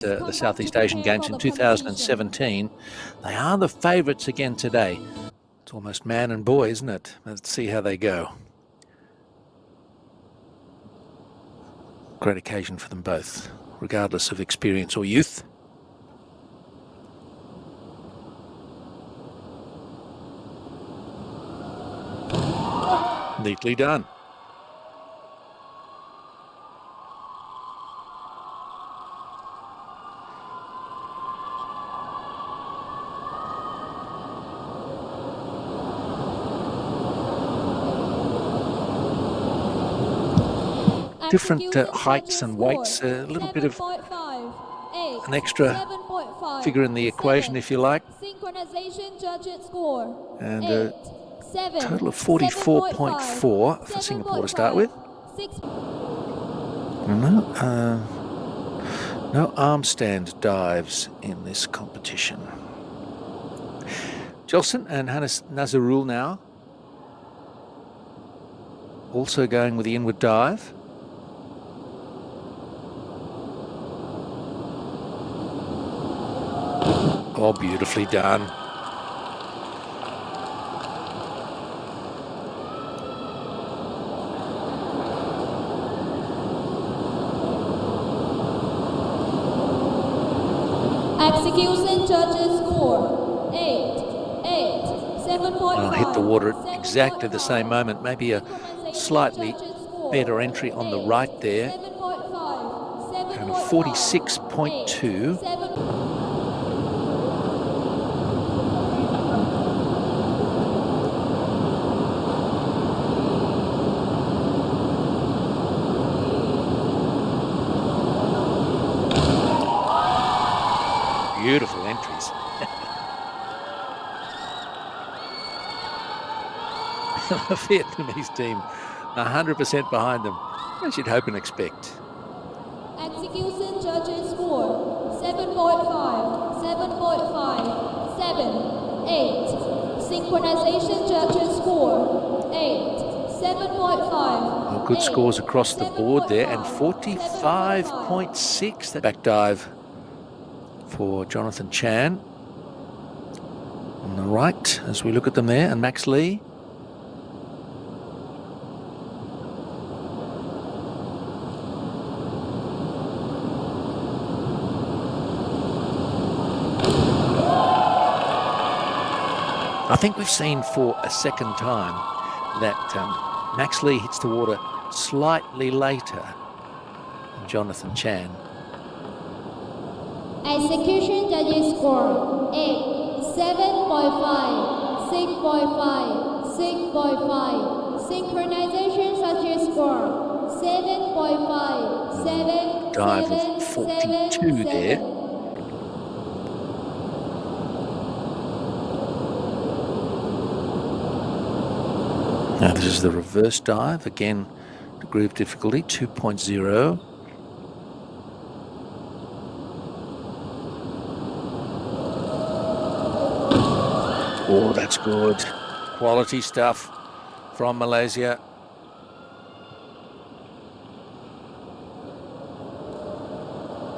the Southeast Asian Games in 2017. They are the favourites again today. It's almost man and boy, isn't it? Let's see how they go. Great occasion for them both, regardless of experience or youth. Neatly done. Different heights and weights, a little bit of an extra figure in the equation, if you like. And a total of 44.4 for Singapore to start with. No arm stand dives in this competition. Jelson and Hannes Nazarul now also going with the inward dive. Oh, beautifully done. Execution judges score 7.5. I'll hit the water at exactly the same moment. Maybe a slightly better entry on the right there. And a 46.2. Beautiful entries. The Vietnamese team 100% behind them. I should hope and expect. Execution judges score 7.5, 7.5, 7, 8. Synchronization judges score 8, 7.5. Well, good scores across the board there, and 45.6. That back dive for Jonathan Chan on the right as we look at them there, and Max Lee. I think we've seen for a second time that Max Lee hits the water slightly later than Jonathan Chan. Execution judges score 8, 7.5, 6.5, 6.5. Synchronization judges score 7.5, 7, Dive 7, of 42 there. Now this is the reverse dive, again degree of difficulty 2.0. Oh, that's good. Quality stuff from Malaysia.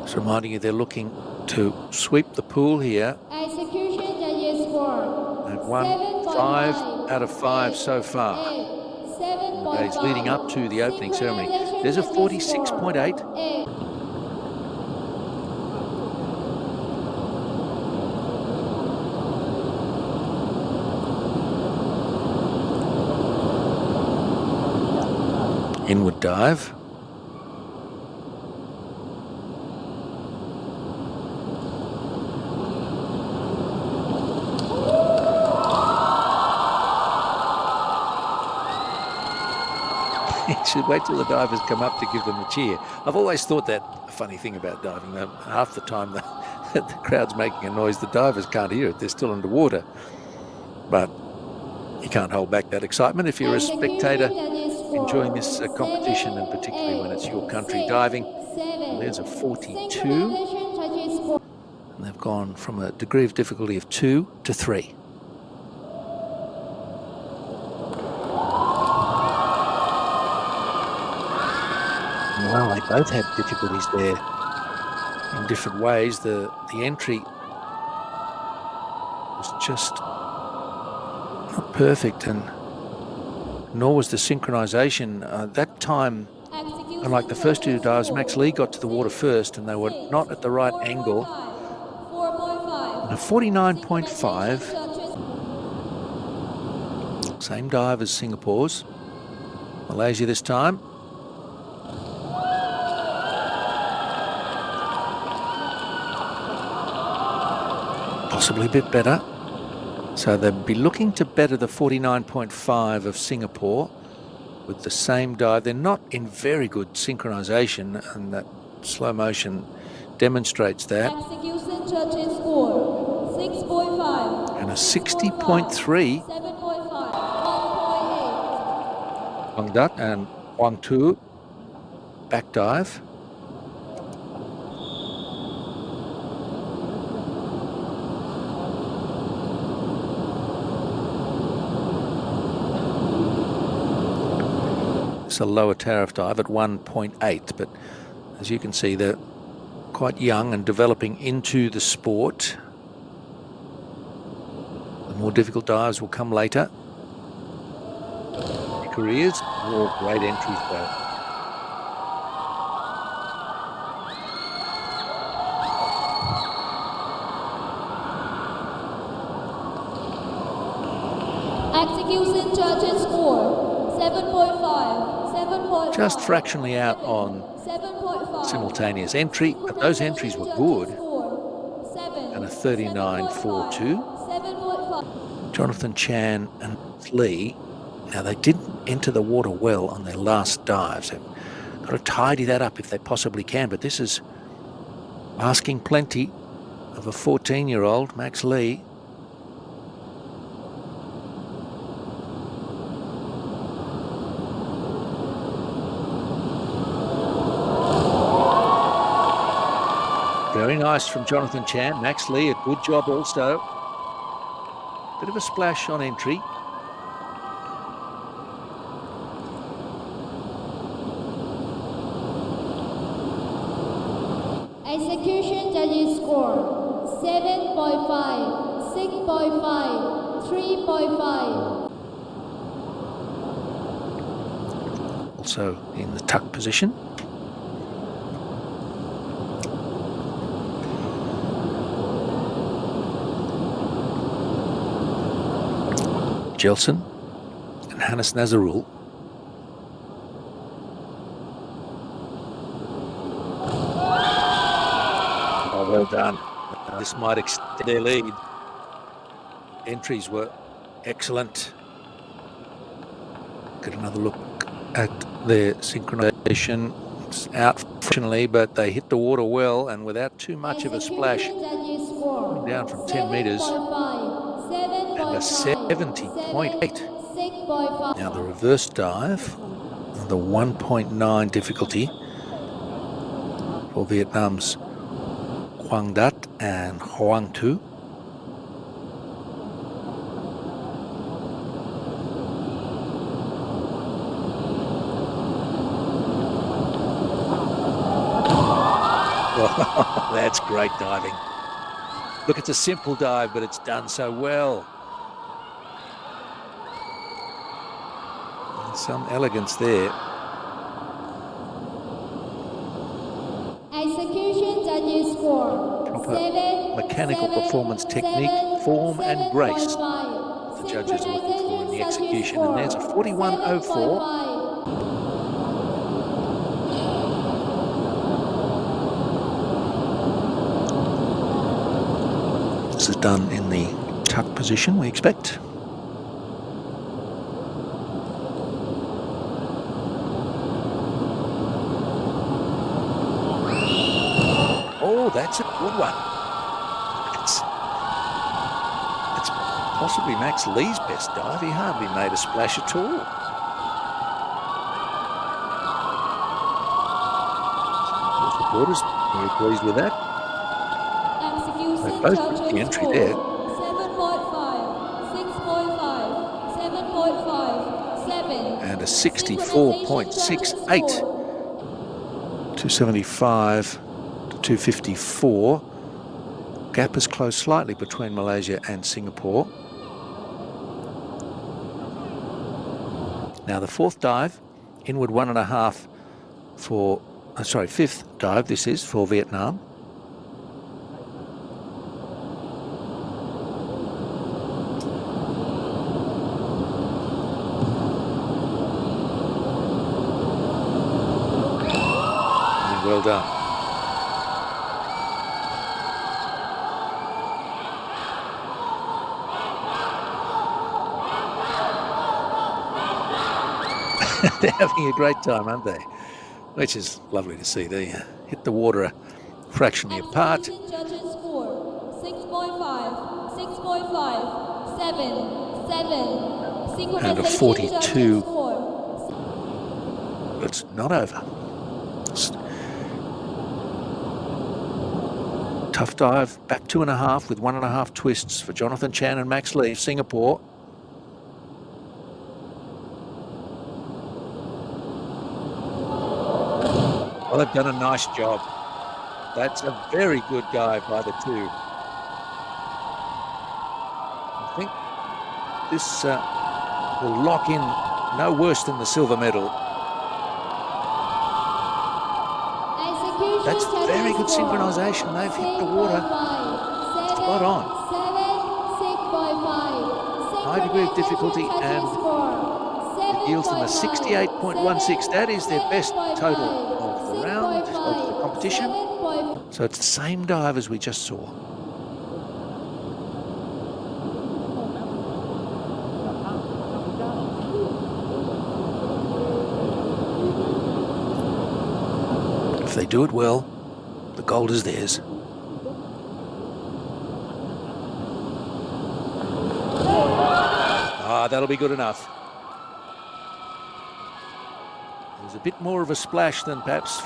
Just reminding you they're looking to sweep the pool here. Execution judges score. They've won 5 out of 5 so far. Days leading up to the opening ceremony. There's a 46.8. Inward dive. You should wait till the divers come up to give them a cheer. I've always thought that a funny thing about diving. Half the time the crowd's making a noise, the divers can't hear it. They're still underwater. But you can't hold back that excitement if you're a spectator enjoying this competition, and particularly when it's your country diving. And there's a 42. And they've gone from a degree of difficulty of 2 to 3. Well, they both had difficulties there in different ways. The entry was just not perfect, and nor was the synchronization. That time, unlike the first two dives, Max Lee got to the water first, and they were not at the right angle. And a 49.5, same dive as Singapore's. Malaysia this time. Possibly a bit better. So they'll be looking to better the 49.5 of Singapore with the same dive. They're not in very good synchronization, and that slow motion demonstrates that. Execution judges score 6.5. And a 60.3. 7.5. 1.8. Huang Dat and Huang Tu back dive. It's a lower tariff dive at 1.8, but as you can see, they're quite young and developing into the sport. The more difficult dives will come later. Their careers, more great entries though. Execution judges score 7.5. 7.5. Just fractionally out on 7.5. simultaneous entry, but those entries were good. And a 39.42. 7.5. Jonathan Chan and Lee, now they didn't enter the water well on their last dives. They've got to tidy that up if they possibly can, but this is asking plenty of a 14-year-old, Max Lee. Very nice from Jonathan Chan. Max Lee, a good job also. Bit of a splash on entry. Execution judges score 7.5, 6.5, 3.5. Also in the tuck position. Jelson and Hannes Nazarul. Oh, well done. This might extend their lead. Entries were excellent. Get another look at their synchronization. It's out fortunately, but they hit the water well and without too much of a splash. Coming down from 10 metres. And a 70.8. Now the reverse dive, the 1.9 difficulty for Vietnam's Huang Dat and Huang Tu. Oh, that's great diving. Look, it's a simple dive, but it's done so well. Some elegance there. Execution judges score Proper mechanical performance, technique, form and grace. The judges are looking for in the execution, and there's a 41.04. This is done in the tuck position, we expect. Oh, that's a good one. It's possibly Max Lee's best dive. He hardly made a splash at all. The supporters very pleased with that. They both put the entry there. 7.5, 6.5, 7.5, 7. And a 64.68. 275 to 254. Gap has closed slightly between Malaysia and Singapore. Now the fourth dive, inward 1.5 for, fifth dive this is for Vietnam. And well done. They're having a great time, aren't they? Which is lovely to see. They hit the water a fraction apart. Judges score 6.5, 6.5, 7, 7. Synchronization And a 42. judges score. But it's not over. Tough dive, back 2.5 with 1.5 twists for Jonathan Chan and Max Lee, Singapore. Well, they've done a nice job. That's a very good dive by the two. I think this will lock in no worse than the silver medal. That's very good synchronization. They've hit the water spot on. High degree of difficulty, and it yields them a 68.16. That is their best total of the round, of the competition. So it's the same dive as we just saw. If they do it well, the gold is theirs. Ah, that'll be good enough. There's a bit more of a splash than perhaps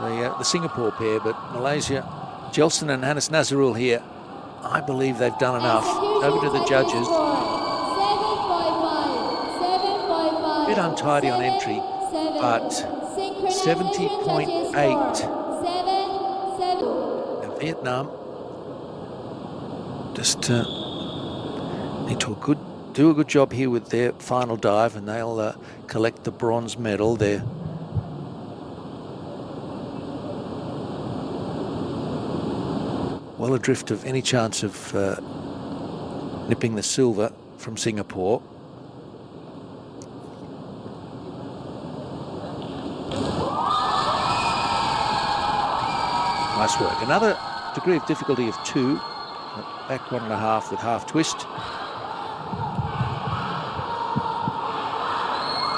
the Singapore pair, but Malaysia, Jelson and Hannes Nazarul here, I believe they've done enough. Over to the judges. A bit untidy on entry, but 70.8. And Vietnam just need to do a good job here with their final dive, and they'll collect the bronze medal there. Well adrift of any chance of nipping the silver from Singapore. Nice work. Another degree of difficulty of 2. Back 1.5 with half twist.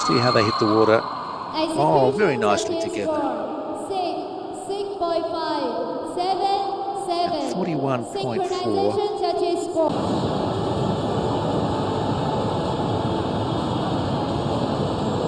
See how they hit the water. Oh, very nicely together. 6.5, 7, 7. 41.4.